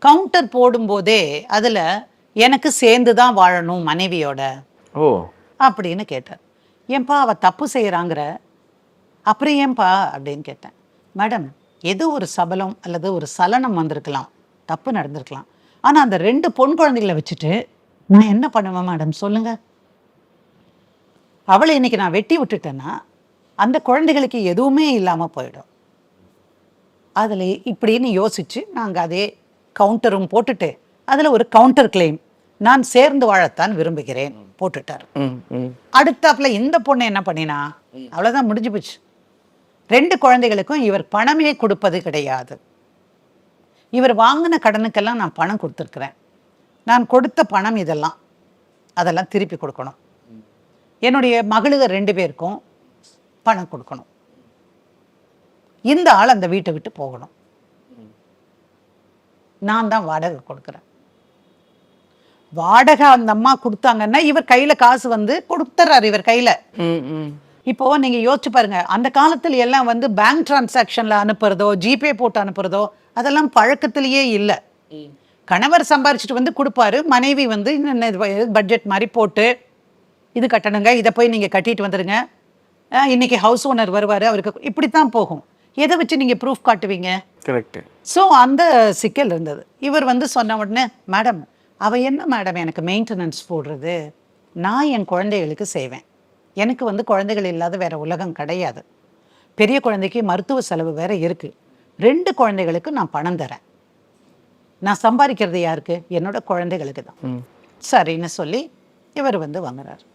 Counter போடும்போதே அதுல எனக்கு சேர்ந்து தான் வாழணும் மனைவியோட ஓ அப்படின்னு கேட்டார். ஏன்பா அவ தப்பு செய்யறாங்கிற, அப்புறம் ஏன்பா அப்படின்னு கேட்டேன். மேடம், ஏதோ ஒரு சபலம் அல்லது ஒரு சலனம் வந்திருக்கலாம், தப்பு நடந்திருக்கலாம். ஆனா அந்த 2 பொன் குழந்தைகளை வச்சுட்டு நான் என்ன பண்ணுவேன் மேடம் சொல்லுங்க? அவளை இன்னைக்கு நான் வெட்டி விட்டுட்டேன்னா அந்த குழந்தைகளுக்கு எதுவுமே இல்லாம போயிடும். அதுல இப்படின்னு யோசிச்சு நாங்க அதே கவுண்டரும் போட்டுட்டு அதுல ஒரு கவுண்டர் கிளைம், நான் சேர்ந்து வாழத்தான் விரும்புகிறேன் போட்டுட்டார். அடுத்தாப்புல இந்த பொண்ணு என்ன பண்ணினா, அவ்வளவுதான், முடிஞ்சு போச்சு. 2 குழந்தைகளுக்கும் இவர் பணமே கொடுப்பது கிடையாது. இவர் வாங்கின கடனுக்கெல்லாம் நான் பணம் கொடுத்துருக்கிறேன். நான் கொடுத்த பணம் இதெல்லாம், அதெல்லாம் திருப்பி கொடுக்கணும். என்னுடைய மகளுக 2 பேருக்கும் பணம் கொடுக்கணும். இந்த ஆள் அந்த வீட்டை விட்டு போகணும். நான் தான் வாடகை கொடுக்குறேன். வாடகை அந்த அம்மா கொடுத்தாங்கன்னா இவர் கையில காசு வந்து கொடுத்துறாரு இவர் கையில. இப்போ நீங்க யோசிச்சு பாருங்க, அந்த காலத்துல எல்லாம் வந்து பேங்க் டிரான்சாக்ஷன்ல அனுப்புறதோ ஜிபே போட்டு அனுப்புறதோ அதெல்லாம் பழக்கத்திலேயே இல்லை. கணவர் சம்பாரிச்சிட்டு வந்து கொடுப்பாரு, மனைவி வந்து பட்ஜெட் மாதிரி போட்டு இது கட்டணுங்க, இதை போய் நீங்க கட்டிட்டு வந்துருங்க, இன்னைக்கு ஹவுஸ் ஓனர் வருவாரு அவருக்கு, இப்படித்தான் போகும். எதை வச்சு நீங்க ப்ரூஃப் காட்டுவீங்க? கரெக்ட். ஸோ அந்த சிக்கல் இருந்தது. இவர் வந்து சொன்ன உடனே, மேடம் அவ என்ன மேடம் எனக்கு மெயின்டெனன்ஸ் போடுறது, நான் என் குழந்தைகளுக்கு செய்வேன், எனக்கு வந்து குழந்தைகள் இல்லாத வேற உலகம் கிடையாது, பெரிய குழந்தைக்கு மருத்துவ செலவு வேற இருக்கு, 2 குழந்தைகளுக்கு நான் பணம் தரேன், நான் சம்பாதிக்கிறது யாருக்கு, என்னோட குழந்தைகளுக்கு தான். சரின்னு சொல்லி இவர் வந்து வாங்குறாரு.